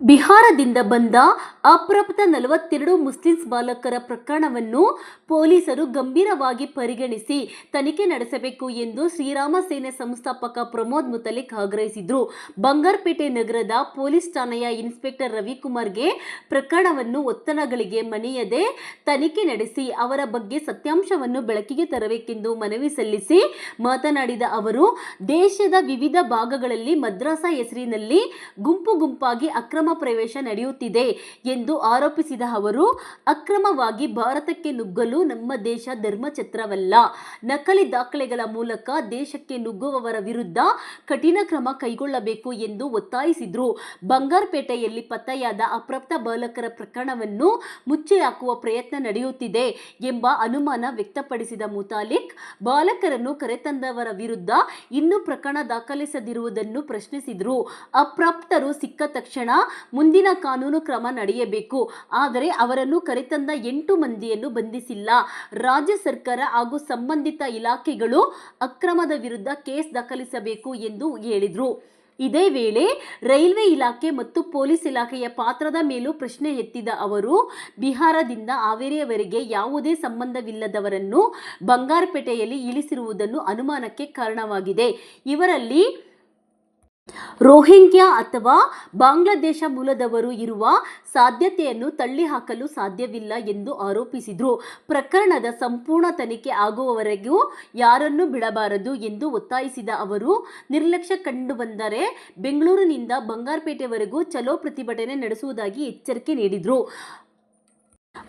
ಬಿಹಾರದಿಂದ ಬಂದ ಅಪ್ರಾಪ್ತ 42 ಮುಸ್ಲಿಂ ಬಾಲಕರ ಪ್ರಕರಣವನ್ನು ಪೊಲೀಸರು ಗಂಭೀರವಾಗಿ ಪರಿಗಣಿಸಿ ತನಿಖೆ ನಡೆಸಬೇಕು ಎಂದು ಶ್ರೀರಾಮ ಸೇನೆ ಸಂಸ್ಥಾಪಕ ಪ್ರಮೋದ್ ಮುತಾಲಿಕ್ ಆಗ್ರಹಿಸಿದರು. ಬಂಗಾರಪೇಟೆ ನಗರದ ಪೊಲೀಸ್ ಠಾಣೆಯ ಇನ್ಸ್ಪೆಕ್ಟರ್ ರವಿಕುಮಾರ್ಗೆ ಪ್ರಕರಣವನ್ನು ಒತ್ತಡಗಳಿಗೆ ಮಣಿಯದೆ ತನಿಖೆ ನಡೆಸಿ ಅವರ ಬಗ್ಗೆ ಸತ್ಯಾಂಶವನ್ನು ಬೆಳಕಿಗೆ ತರಬೇಕೆಂದು ಮನವಿ ಸಲ್ಲಿಸಿ ಮಾತನಾಡಿದ ಅವರು, ದೇಶದ ವಿವಿಧ ಭಾಗಗಳಲ್ಲಿ ಮದ್ರಸಾ ಹೆಸರಿನಲ್ಲಿ ಗುಂಪಾಗಿ ಅಕ್ರಮ ಪ್ರವೇಶ ನಡೆಯುತ್ತಿದೆ ಎಂದು ಆರೋಪಿಸಿದ ಅವರು, ಅಕ್ರಮವಾಗಿ ಭಾರತಕ್ಕೆ ನುಗ್ಗಲು ನಮ್ಮ ದೇಶ ಧರ್ಮಛತ್ರವಲ್ಲ. ನಕಲಿ ದಾಖಲೆಗಳ ಮೂಲಕ ದೇಶಕ್ಕೆ ನುಗ್ಗುವವರ ವಿರುದ್ಧ ಕಠಿಣ ಕ್ರಮ ಕೈಗೊಳ್ಳಬೇಕು ಎಂದು ಒತ್ತಾಯಿಸಿದರು. ಬಂಗಾರಪೇಟೆಯಲ್ಲಿ ಪತ್ತೆಯಾದ ಅಪ್ರಾಪ್ತ ಬಾಲಕರ ಪ್ರಕರಣವನ್ನು ಮುಚ್ಚಿ ಹಾಕುವ ಪ್ರಯತ್ನ ನಡೆಯುತ್ತಿದೆ ಎಂಬ ಅನುಮಾನ ವ್ಯಕ್ತಪಡಿಸಿದ ಮುತಾಲಿಕ್, ಬಾಲಕರನ್ನು ಕರೆತಂದವರ ವಿರುದ್ಧ ಇನ್ನೂ ಪ್ರಕರಣ ದಾಖಲಿಸದಿರುವುದನ್ನು ಪ್ರಶ್ನಿಸಿದರು. ಅಪ್ರಾಪ್ತರು ಸಿಕ್ಕ ತಕ್ಷಣ ಮುಂದಿನ ಕಾನೂನು ಕ್ರಮ ನಡೆಯಬೇಕು. ಆದರೆ ಅವರನ್ನು ಕರೆತಂದ 8 ಮಂದಿಯನ್ನು ಬಂಧಿಸಿಲ್ಲ. ರಾಜ್ಯ ಸರ್ಕಾರ ಹಾಗೂ ಸಂಬಂಧಿತ ಇಲಾಖೆಗಳು ಅಕ್ರಮದ ವಿರುದ್ಧ ಕೇಸ್ ದಾಖಲಿಸಬೇಕು ಎಂದು ಹೇಳಿದರು. ಇದೇ ವೇಳೆ ರೈಲ್ವೆ ಇಲಾಖೆ ಮತ್ತು ಪೊಲೀಸ್ ಇಲಾಖೆಯ ಪಾತ್ರದ ಮೇಲೂ ಪ್ರಶ್ನೆ ಎತ್ತಿದ ಅವರು, ಬಿಹಾರದಿಂದ ಹಾವೇರಿಯವರೆಗೆ ಯಾವುದೇ ಸಂಬಂಧವಿಲ್ಲದವರನ್ನು ಬಂಗಾರಪೇಟೆಯಲ್ಲಿ ಇಳಿಸಿರುವುದನ್ನು ಅನುಮಾನಕ್ಕೆ ಕಾರಣವಾಗಿದೆ. ಇವರಲ್ಲಿ ರೋಹಿಂಗ್ಯಾ ಅಥವಾ ಬಾಂಗ್ಲಾದೇಶ ಮೂಲದವರು ಇರುವ ಸಾಧ್ಯತೆಯನ್ನು ತಳ್ಳಿಹಾಕಲು ಸಾಧ್ಯವಿಲ್ಲ ಎಂದು ಆರೋಪಿಸಿದರು. ಪ್ರಕರಣದ ಸಂಪೂರ್ಣ ತನಿಖೆ ಆಗುವವರೆಗೂ ಯಾರನ್ನೂ ಬಿಡಬಾರದು ಎಂದು ಒತ್ತಾಯಿಸಿದ ಅವರು, ನಿರ್ಲಕ್ಷ್ಯ ಕಂಡುಬಂದರೆ ಬೆಂಗಳೂರಿನಿಂದ ಬಂಗಾರಪೇಟೆವರೆಗೂ ಚಲೋ ಪ್ರತಿಭಟನೆ ನಡೆಸುವುದಾಗಿ ಎಚ್ಚರಿಕೆ ನೀಡಿದರು.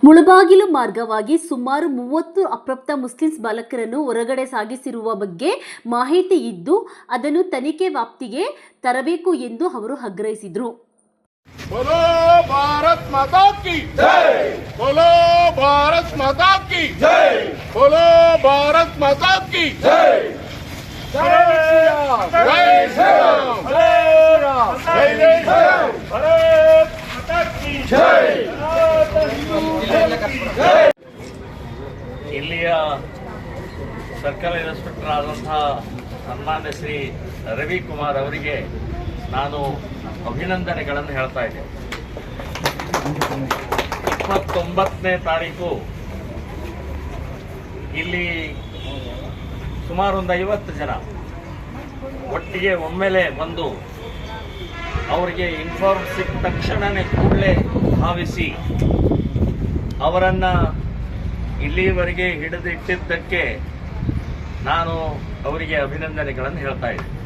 ಮುಳಬಾಗಿಲು ಮಾರ್ಗವಾಗಿ ಸುಮಾರು 30 ಅಪ್ರಾಪ್ತ ಮುಸ್ಲಿಂ ಬಾಲಕರನ್ನು ಹೊರಗಡೆ ಸಾಗಿಸಿರುವ ಬಗ್ಗೆ ಮಾಹಿತಿ ಇದ್ದು ಅದನ್ನು ತನಿಖೆ ವ್ಯಾಪ್ತಿಗೆ ತರಬೇಕು ಎಂದು ಅವರು ಆಗ್ರಹಿಸಿದರು. बोलो भारत माता की जय, बोलो भारत माता की जय, बोलो भारत माता की जय, जय श्री राम, जय श्री राम, जय राम, भारत माता की जय. ಇಲ್ಲಿಯ ಸರ್ಕಲ್ ಇನ್ಸ್ಪೆಕ್ಟರ್ ಆದಂತಹ ಸನ್ಮಾನ್ಯ ಶ್ರೀ ರವಿಕುಮಾರ್ ಅವರಿಗೆ ನಾನು ಅಭಿನಂದನೆಗಳನ್ನು ಹೇಳ್ತಾ ಇದ್ದೇನೆ. 29ನೇ ತಾರೀಕು ಇಲ್ಲಿ ಸುಮಾರು ಒಂದು 50 ಜನ ಒಟ್ಟಿಗೆ ಒಮ್ಮೆಲೆ ಬಂದು ಅವರಿಗೆ ಇನ್ಫಾರ್ಮ್ ಸಿಕ್ಕ ತಕ್ಷಣನೇ ಕೂಡಲೇ ಧಾವಿಸಿ ಅವರನ್ನ ಇಲ್ಲಿವರೆಗೆ ಹಿಡಿದಿಟ್ಟಿದ್ದಕ್ಕೆ ನಾನು ಅವರಿಗೆ ಅಭಿನಂದನೆಗಳನ್ನು ಹೇಳ್ತಾ ಇದ್ದೇನೆ.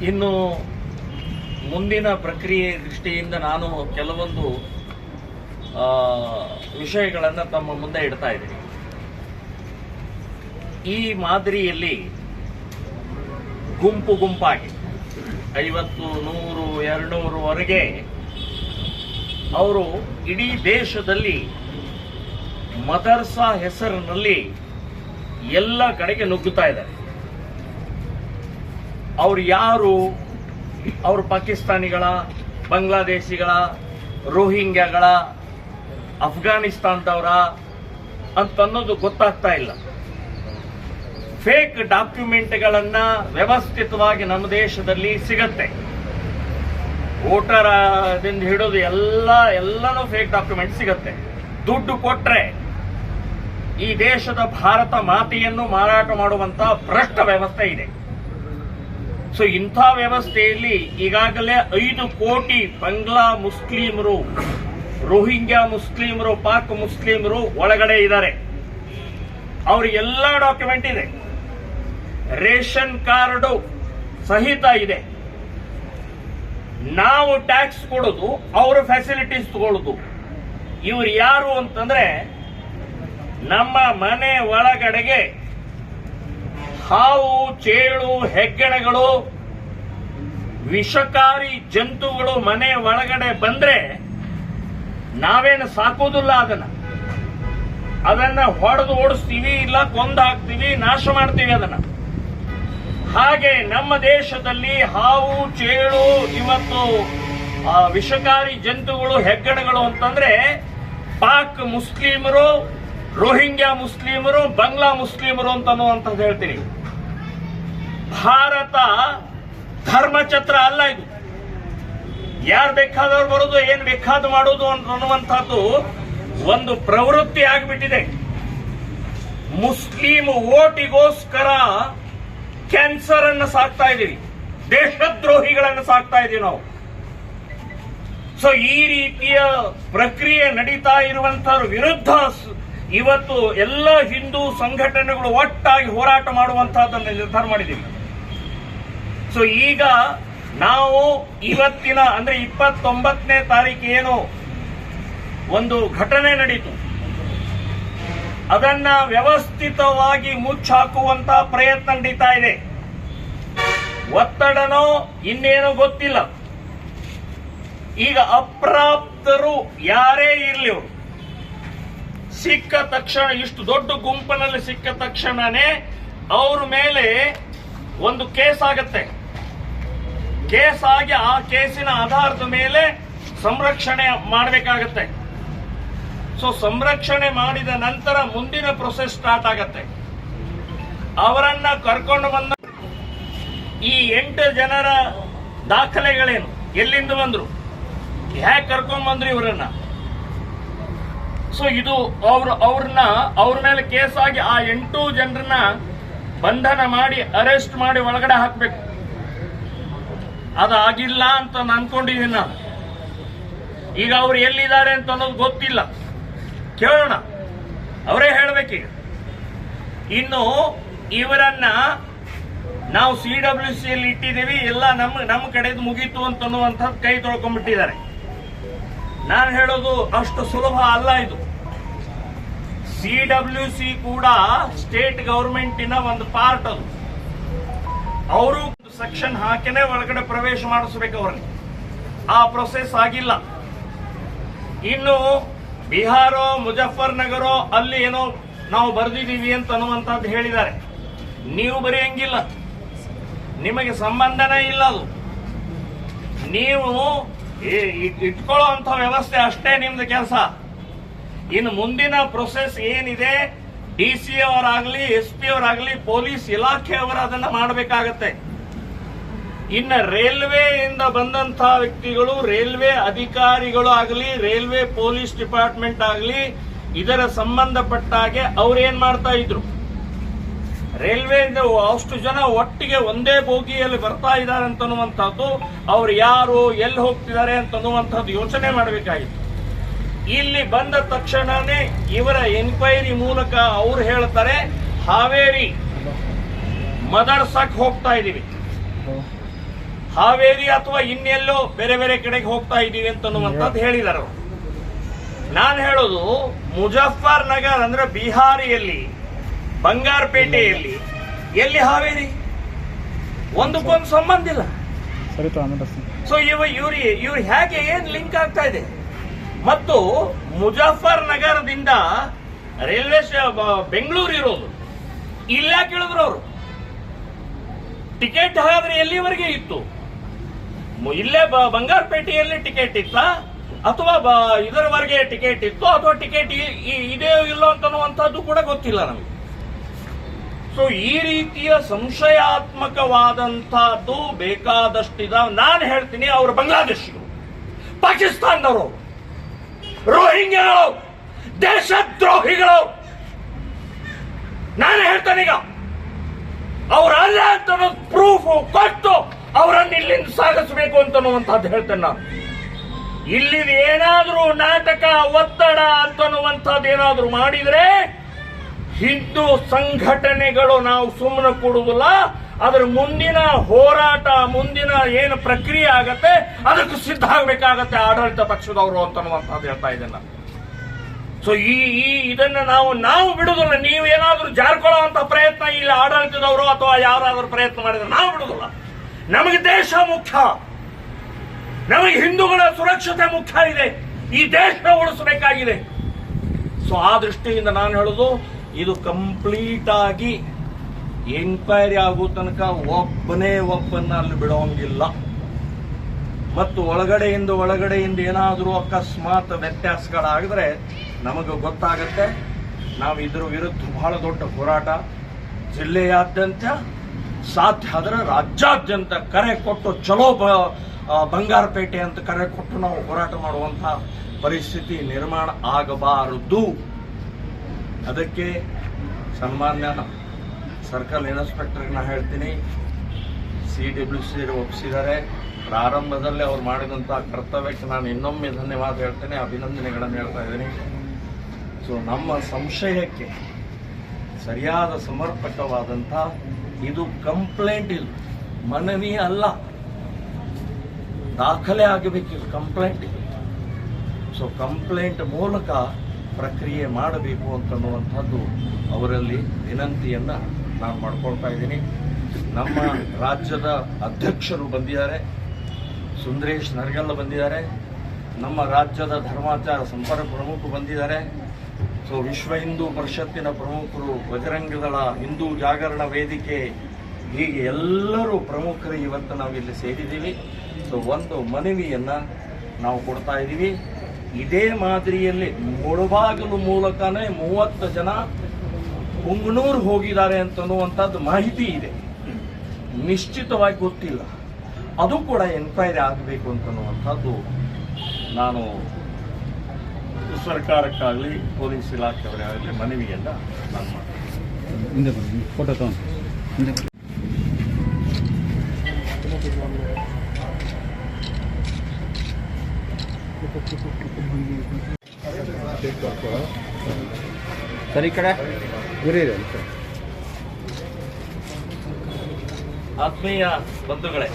ಇನ್ನು ಮುಂದಿನ ಪ್ರಕ್ರಿಯೆ ದೃಷ್ಟಿಯಿಂದ ನಾನು ಕೆಲವೊಂದು ವಿಷಯಗಳನ್ನು ತಮ್ಮ ಮುಂದೆ ಇಡ್ತಾ ಇದ್ದೀನಿ. ಈ ಮಾದರಿಯಲ್ಲಿ ಗುಂಪಾಗಿ 50, 100, 200ವರೆಗೆ ಅವರು ಇಡೀ ದೇಶದಲ್ಲಿ ಮದರ್ಸಾ ಹೆಸರಿನಲ್ಲಿ ಎಲ್ಲ ಕಡೆಗೆ ನುಗ್ಗುತ್ತಾ ಇದ್ದಾರೆ. ಅವ್ರು ಯಾರು? ಅವರು ಪಾಕಿಸ್ತಾನಿಗಳ, ಬಾಂಗ್ಲಾದೇಶಿಗಳ, ರೋಹಿಂಗ್ಯಾಗಳ, ಅಫ್ಘಾನಿಸ್ತಾನದವರ ಅಂತನ್ನೋದು ಗೊತ್ತಾಗ್ತಾ ಇಲ್ಲ. ಫೇಕ್ ಡಾಕ್ಯುಮೆಂಟ್ಗಳನ್ನ ವ್ಯವಸ್ಥಿತವಾಗಿ ನಮ್ಮ ದೇಶದಲ್ಲಿ ಸಿಗತ್ತೆ. ವೋಟರ್ ದಿಂದ ಹಿಡಿದು ಎಲ್ಲನೂ ಫೇಕ್ ಡಾಕ್ಯುಮೆಂಟ್ ಸಿಗತ್ತೆ. ದುಡ್ಡು ಕೊಟ್ರೆ ಈ ದೇಶದ ಭಾರತ ಮಾತೆಯನ್ನು ಮಾರಾಟ ಮಾಡುವಂತ ಭ್ರಷ್ಟ ವ್ಯವಸ್ಥೆ ಇದೆ. ಸೊ ಇಂಥ ವ್ಯವಸ್ಥೆಯಲ್ಲಿ ಈಗಾಗಲೇ 5 ಕೋಟಿ ಬಾಂಗ್ಲಾ ಮುಸ್ಲಿಮರು, ರೋಹಿಂಗ್ಯಾ ಮುಸ್ಲಿಮರು, ಪಾಕ್ ಮುಸ್ಲಿಮರು ಒಳಗಡೆ ಇದ್ದಾರೆ. ಅವರಿಗೆಲ್ಲ ಡಾಕ್ಯುಮೆಂಟ್ ಇದೆ, ರೇಷನ್ ಕಾರ್ಡು ಸಹಿತ ಇದೆ. ನಾವು ಟ್ಯಾಕ್ಸ್ ಕೊಡೋದು, ಅವರ ಫೆಸಿಲಿಟೀಸ್ ತಗೊಳ್ಳೋದು. ಇವ್ರು ಯಾರು ಅಂತಂದ್ರೆ, ನಮ್ಮ ಮನೆ ಒಳಗಡೆಗೆ ಹಾವು, ಚೇಳು, ಹೆಗ್ಗಣಗಳು, ವಿಷಕಾರಿ ಜಂತುಗಳು ಮನೆ ಒಳಗಡೆ ಬಂದ್ರೆ ನಾವೇನು ಸಾಕೋದಿಲ್ಲ. ಅದನ್ನ ಹೊಡೆದು ಓಡಿಸ್ತೀವಿ, ಇಲ್ಲ ಕೊಂದು ಹಾಕ್ತೀವಿ, ನಾಶ ಮಾಡ್ತೀವಿ ಅದನ್ನ. ಹಾಗೆ ನಮ್ಮ ದೇಶದಲ್ಲಿ ಹಾವು, ಚೇಳು, ಇವತ್ತು ವಿಷಕಾರಿ ಜಂತುಗಳು, ಹೆಗ್ಗಣಗಳು ಅಂತಂದ್ರೆ ಪಾಕ್ ಮುಸ್ಲಿಮರು, ರೋಹಿಂಗ್ಯಾ ಮುಸ್ಲಿಮರು, ಬಾಂಗ್ಲಾ ಮುಸ್ಲಿಮರು ಅಂತನ್ನುವಂಥದ್ದು ಹೇಳ್ತೀನಿ. ಭಾರತ ಧರ್ಮಛತ್ರ ಅಲ್ಲ ಇದು. ಯಾರು ಬೇಕಾದವ್ರು ಬರೋದು, ಏನ್ ಬೇಕಾದ ಮಾಡೋದು ಅನ್ನುವಂಥದ್ದು ಒಂದು ಪ್ರವೃತ್ತಿ ಆಗಿಬಿಟ್ಟಿದೆ. ಮುಸ್ಲಿಂ ಓಟಿಗೋಸ್ಕರ ಕ್ಯಾನ್ಸರ್ ಅನ್ನು ಸಾಕ್ತಾ ಇದೀವಿ, ದೇಶದ್ರೋಹಿಗಳನ್ನು ಸಾಕ್ತಾ ಇದೀವಿ ನಾವು. ಸೊ ಈ ರೀತಿಯ ಪ್ರಕ್ರಿಯೆ ನಡೀತಾ ಇರುವಂತಹದ್ರ ವಿರುದ್ಧ ಇವತ್ತು ಎಲ್ಲ ಹಿಂದೂ ಸಂಘಟನೆಗಳು ಒಟ್ಟಾಗಿ ಹೋರಾಟ ಮಾಡುವಂತಹದ್ದನ್ನು ನಿರ್ಧಾರ ಮಾಡಿದ್ದೀವಿ. ಸೊ ಈಗ ನಾವು ಇವತ್ತಿನ ಅಂದ್ರೆ 29ನೇ ತಾರೀಕು ಏನು ಒಂದು ಘಟನೆ ನಡೀತು, ಅದನ್ನ ವ್ಯವಸ್ಥಿತವಾಗಿ ಮುಚ್ಚಾಕುವಂತಹ ಪ್ರಯತ್ನ ನಡೀತಾ ಇದೆ. ಒತ್ತಡನೋ ಇನ್ನೇನೋ ಗೊತ್ತಿಲ್ಲ. ಈಗ ಅಪ್ರಾಪ್ತರು ಯಾರೇ ಇರಲಿ, ಅವರು ಸಿಕ್ಕ ತಕ್ಷಣ, ಇಷ್ಟು ದೊಡ್ಡ ಗುಂಪಿನಲ್ಲಿ ಸಿಕ್ಕ ತಕ್ಷಣನೇ ಅವ್ರ ಮೇಲೆ ಒಂದು ಕೇಸ್ ಆಗತ್ತೆ. ಕೇಸ್ ಆಗಿ ಆ ಕೇಸಿನ ಆಧಾರದ ಮೇಲೆ ಸಂರಕ್ಷಣೆ ಮಾಡಬೇಕಾಗತ್ತೆ. ಸೊ ಸಂರಕ್ಷಣೆ ಮಾಡಿದ ನಂತರ ಮುಂದಿನ ಪ್ರೊಸೆಸ್ ಸ್ಟಾರ್ಟ್ ಆಗತ್ತೆ. ಅವರನ್ನ ಕರ್ಕೊಂಡು ಬಂದ ಈ 8 ಜನರ ದಾಖಲೆಗಳೇನು, ಎಲ್ಲಿಂದ ಬಂದ್ರು, ಹೇಗೆ ಕರ್ಕೊಂಡ್ ಬಂದ್ರು ಇವರನ್ನ. ಸೊ ಇದು ಅವ್ರ ಮೇಲೆ ಕೇಸ್ ಆಗಿ ಆ 8 ಜನರನ್ನ ಬಂಧನ ಮಾಡಿ ಅರೆಸ್ಟ್ ಮಾಡಿ ಒಳಗಡೆ ಹಾಕ್ಬೇಕು. ಅದಾಗಿಲ್ಲ ಅಂತ ಅನ್ಕೊಂಡಿದ್ದೀನಿ ನಾನು. ಈಗ ಅವ್ರು ಎಲ್ಲಿದ್ದಾರೆ ಅಂತ ಅನ್ನೋದು ಗೊತ್ತಿಲ್ಲ, ಕೇಳೋಣ, ಅವರೇ ಹೇಳ್ಬೇಕೀಗ. ಇನ್ನು ಇವರನ್ನ ನಾವು CWC ಯಲ್ಲಿ ಇಟ್ಟಿದ್ದೀವಿ, ಎಲ್ಲ ನಮ್ಮ ಕಡೆದು ಮುಗೀತು ಅಂತ ಅನ್ನುವಂಥದ್ದು ಕೈ ತೊಳ್ಕೊಂಡ್ಬಿಟ್ಟಿದ್ದಾರೆ. ನಾನು ಹೇಳೋದು ಅಷ್ಟು ಸುಲಭ ಅಲ್ಲ ಇದು. CWC ಕೂಡ ಸ್ಟೇಟ್ ಗವರ್ಮೆಂಟಿನ ಒಂದು ಪಾರ್ಟ್ ಅದು. ಅವರು ಸೆಕ್ಷನ್ ಹಾಕಿನೇ ಒಳಗಡೆ ಪ್ರವೇಶ ಮಾಡಿಸ್ಬೇಕು ಅವ್ರನ್ನ. ಆ ಪ್ರೊಸೆಸ್ ಆಗಿಲ್ಲ. ಇನ್ನು ಬಿಹಾರೋ ಮುಜಫರ್ನಗರೋ ಅಲ್ಲಿ ಏನೋ ನಾವು ಬರೆದಿದ್ದೀವಿ ಅಂತ ಅನ್ನುವಂಥದ್ದು ಹೇಳಿದ್ದಾರೆ. ನೀವು ಬರೆಯಂಗಿಲ್ಲ, ನಿಮಗೆ ಸಂಬಂಧನೇ ಇಲ್ಲ ಅದು. ನೀವು ಇಟ್ಕೊಳ್ಳೋ ಅಂತ ವ್ಯವಸ್ಥೆ ಅಷ್ಟೇ ನಿಮ್ದು ಕೆಲಸ. ಇನ್ನು ಮುಂದಿನ ಪ್ರೊಸೆಸ್ ಏನಿದೆ, DC ಅವರಾಗ್ಲಿ, SP ಅವರಾಗ್ಲಿ, ಪೊಲೀಸ್ ಇಲಾಖೆಯವರು ಅದನ್ನ ಮಾಡಬೇಕಾಗತ್ತೆ. ಇನ್ನು ರೈಲ್ವೆಯಿಂದ ಬಂದಂತಹ ವ್ಯಕ್ತಿಗಳು, ರೈಲ್ವೆ ಅಧಿಕಾರಿಗಳು ಆಗಲಿ, ರೈಲ್ವೆ ಪೊಲೀಸ್ ಡಿಪಾರ್ಟ್ಮೆಂಟ್ ಆಗಲಿ, ಇದರ ಸಂಬಂಧಪಟ್ಟ ಹಾಗೆ ಅವ್ರೇನ್ ಮಾಡ್ತಾ ಇದ್ರು, ರೈಲ್ವೆಯಿಂದ ಅಷ್ಟು ಜನ ಒಟ್ಟಿಗೆ ಒಂದೇ ಬೋಗಿಯಲ್ಲಿ ಬರ್ತಾ ಇದ್ದಾರೆ ಅಂತನ್ನುವಂಥದ್ದು, ಅವ್ರು ಯಾರು, ಎಲ್ಲಿ ಹೋಗ್ತಿದ್ದಾರೆ ಅಂತನ್ನುವಂಥದ್ದು ಯೋಚನೆ ಮಾಡಬೇಕಾಗಿತ್ತು. ಇಲ್ಲಿ ಬಂದ ತಕ್ಷಣನೇ ಇವರ ಎನ್ಕ್ವೈರಿ ಮೂಲಕ ಅವ್ರು ಹೇಳ್ತಾರೆ, ಹಾವೇರಿ ಮದರ್ಸಕ್ ಹೋಗ್ತಾ ಇದೀವಿ, ಹಾವೇರಿ ಅಥವಾ ಇನ್ನೆಲ್ಲೋ ಬೇರೆ ಬೇರೆ ಕಡೆಗೆ ಹೋಗ್ತಾ ಇದೀವಿ ಅಂತನ್ನುವಂಥದ್ದು ಹೇಳಿದ್ದಾರೆ ಅವರು. ನಾನು ಹೇಳೋದು, ಮುಜಫರ್ ನಗರ್ ಅಂದ್ರೆ ಬಿಹಾರಿಯಲ್ಲಿ, ಬಂಗಾರಪೇಟೆಯಲ್ಲಿ, ಎಲ್ಲಿ ಹಾವೇರಿ, ಒಂದಕ್ಕೊಂದು ಸಂಬಂಧ ಇಲ್ಲ. ಸೊ ಇವ್ರು ಹೇಗೆ ಏನ್ ಲಿಂಕ್ ಆಗ್ತಾ ಇದೆ? ಮತ್ತು ಮುಜಫರ್ ನಗರದಿಂದ ರೈಲ್ವೆ ಬೆಂಗಳೂರು ಇರೋದು, ಇಲ್ಲ ಕೇಳಿದ್ರು ಅವರು ಟಿಕೆಟ್ ಹಾಗಾದ್ರೆ ಎಲ್ಲಿವರೆಗೆ ಇತ್ತು? ಇಲ್ಲೇ ಬಂಗಾರಪೇಟೆಯಲ್ಲಿ ಟಿಕೆಟ್ ಇತ್ತ, ಅಥವಾ ಇದರವರೆಗೆ ಟಿಕೆಟ್ ಇತ್ತು, ಅಥವಾ ಟಿಕೆಟ್ ಇದೇ ಇಲ್ಲೋ ಅಂತನ್ನುವಂಥದ್ದು ಕೂಡ ಗೊತ್ತಿಲ್ಲ ನಮಗೆ. ಸೊ ಈ ರೀತಿಯ ಸಂಶಯಾತ್ಮಕವಾದಂತಹದ್ದು ಬೇಕಾದಷ್ಟಿದಾವೆ. ನಾನು ಹೇಳ್ತೀನಿ, ಅವರು ಬಾಂಗ್ಲಾದೇಶಿಗಳು, ಪಾಕಿಸ್ತಾನದವರು, ರೋಹಿಂಗ್ಯಾಗಳು, ದೇಶದ್ರೋಹಿಗಳು. ನಾನು ಹೇಳ್ತೇನೆ, ಈಗ ಅವರಲ್ಲ ಅಂತ ಪ್ರೂಫ್ ಕೊಟ್ಟು ಅವರನ್ನು ಇಲ್ಲಿಂದ ಸಾಗಿಸಬೇಕು ಅಂತನ್ನುವಂಥದ್ದು ಹೇಳ್ತೇನೆ ನಾನು. ಇಲ್ಲಿ ಏನಾದ್ರೂ ನಾಟಕ, ಒತ್ತಡ ಅಂತನ್ನುವಂಥದ್ದು ಏನಾದ್ರೂ ಮಾಡಿದ್ರೆ ಹಿಂದೂ ಸಂಘಟನೆಗಳು ನಾವು ಸುಮ್ಮನೆ ಕೊಡುವುದಿಲ್ಲ. ಅದರ ಮುಂದಿನ ಹೋರಾಟ, ಮುಂದಿನ ಏನು ಪ್ರಕ್ರಿಯೆ ಆಗತ್ತೆ ಅದಕ್ಕೆ ಸಿದ್ಧ ಆಗಬೇಕಾಗತ್ತೆ ಆಡಳಿತ ಪಕ್ಷದವರು ಅಂತನ್ನುವಂಥದ್ದು ಹೇಳ್ತಾ ಇದ್ದೇನೆ ನಾನು. ಸೊ ಇದನ್ನ ನಾವು ಬಿಡುದಿಲ್ಲ. ನೀವೇನಾದ್ರೂ ಜಾರ್ಕೊಳ್ಳುವಂತ ಪ್ರಯತ್ನ ಇಲ್ಲಿ ಆಡಳಿತದವರು ಅಥವಾ ಯಾರಾದ್ರೂ ಪ್ರಯತ್ನ ಮಾಡಿದ್ರೆ ನಾವು ಬಿಡುದಿಲ್ಲ. ನಮಗೆ ದೇಶ ಮುಖ್ಯ, ನಮಗೆ ಹಿಂದೂಗಳ ಸುರಕ್ಷತೆ ಮುಖ್ಯ ಇದೆ, ಈ ದೇಶ ಉಳಿಸಬೇಕಾಗಿದೆ. ಸೊ ಆ ದೃಷ್ಟಿಯಿಂದ ನಾನು ಹೇಳೋದು, ಇದು ಕಂಪ್ಲೀಟ್ ಆಗಿ ಎಂಕ್ವೈರಿ ಆಗೋ ತನಕ ಒಬ್ಬನ್ನ ಅಲ್ಲಿ ಬಿಡೋಂಗಿಲ್ಲ. ಮತ್ತು ಒಳಗಡೆಯಿಂದ ಏನಾದರೂ ಅಕಸ್ಮಾತ್ ವ್ಯತ್ಯಾಸಗಳಾಗಿದ್ರೆ ನಮಗೆ ಗೊತ್ತಾಗತ್ತೆ. ನಾವು ಇದರ ವಿರುದ್ಧ ಬಹಳ ದೊಡ್ಡ ಹೋರಾಟ ಜಿಲ್ಲೆಯಾದ್ಯಂತ ಸಾಧ್ಯ ಆದರೆ ರಾಜ್ಯಾದ್ಯಂತ ಕರೆ ಕೊಟ್ಟು ಚಲೋ ಬಂಗಾರಪೇಟೆ ಅಂತ ಕರೆ ಕೊಟ್ಟು ನಾವು ಹೋರಾಟ ಮಾಡುವಂಥ ಪರಿಸ್ಥಿತಿ ನಿರ್ಮಾಣ ಆಗಬಾರದು. ಅದಕ್ಕೆ ಸನ್ಮಾನ್ಯ ಸರ್ಕಲ್ ಇನ್ಸ್ಪೆಕ್ಟರ್ಗೆ ನಾ ಹೇಳ್ತೀನಿ, CWC ಒಪ್ಪಿಸಿದ್ದಾರೆ. ಪ್ರಾರಂಭದಲ್ಲೇ ಅವ್ರು ಮಾಡಿದಂಥ ಕರ್ತವ್ಯಕ್ಕೆ ನಾನು ಇನ್ನೊಮ್ಮೆ ಧನ್ಯವಾದ ಹೇಳ್ತೇನೆ, ಅಭಿನಂದನೆಗಳನ್ನು ಹೇಳ್ತಾ ಇದ್ದೀನಿ. ಸೊ ನಮ್ಮ ಸಂಶಯಕ್ಕೆ ಸರಿಯಾದ ಸಮರ್ಪಕವಾದಂಥ ಇದು ಕಂಪ್ಲೇಂಟ್, ಇದು ಮನವಿ ಅಲ್ಲ, ದಾಖಲೆ ಆಗಬೇಕಿಲ್ಲ, ಕಂಪ್ಲೇಂಟ್ ಇದು. ಸೊ ಕಂಪ್ಲೇಂಟ್ ಮೂಲಕ ಪ್ರಕ್ರಿಯೆ ಮಾಡಬೇಕು ಅಂತನ್ನುವಂಥದ್ದು ಅವರಲ್ಲಿ ವಿನಂತಿಯನ್ನು ನಾನು ಮಾಡ್ಕೊಳ್ತಾ ಇದ್ದೀನಿ. ನಮ್ಮ ರಾಜ್ಯದ ಅಧ್ಯಕ್ಷರು ಬಂದಿದ್ದಾರೆ, ಸುಂದರೇಶ್ ನರಗಲ್ಲ ಬಂದಿದ್ದಾರೆ, ನಮ್ಮ ರಾಜ್ಯದ ಧರ್ಮಾಚಾರ ಸಂಪರ್ಕ ಪ್ರಮುಖರು ಬಂದಿದ್ದಾರೆ. ಸೊ ವಿಶ್ವ ಹಿಂದೂ ಪರಿಷತ್ತಿನ ಪ್ರಮುಖರು, ಬಜರಂಗದಳ, ಹಿಂದೂ ಜಾಗರಣ ವೇದಿಕೆ, ಹೀಗೆ ಎಲ್ಲರೂ ಪ್ರಮುಖರು ಇವತ್ತು ನಾವು ಇಲ್ಲಿ ಸೇರಿದ್ದೀವಿ. ಸೊ ಒಂದು ಮನವಿಯನ್ನು ನಾವು ಕೊಡ್ತಾ ಇದ್ದೀವಿ. ಇದೇ ಮಾದರಿಯಲ್ಲಿ ಮುಳಬಾಗಿಲು ಮೂಲಕನೇ 30 ಜನ ಪುಂಗನೂರು ಹೋಗಿದ್ದಾರೆ ಅಂತನ್ನುವಂಥದ್ದು ಮಾಹಿತಿ ಇದೆ, ನಿಶ್ಚಿತವಾಗಿ ಗೊತ್ತಿಲ್ಲ. ಅದು ಕೂಡ ಎನ್ಕ್ವೈರಿ ಆಗಬೇಕು ಅಂತನ್ನುವಂಥದ್ದು ನಾನು ಸರ್ಕಾರಕ್ಕಾಗಲಿ ಪೊಲೀಸ್ ಇಲಾಖೆಯವರಾಗಲಿ ಮನವಿಯನ್ನು ನಾನು ಮಾಡ್ತೀನಿ. ಫೋಟೋ ತಗೊಂಡು ಸರಿ ಕಡೆ ಆತ್ಮೀಯ ಬಂಧುಗಳೇ,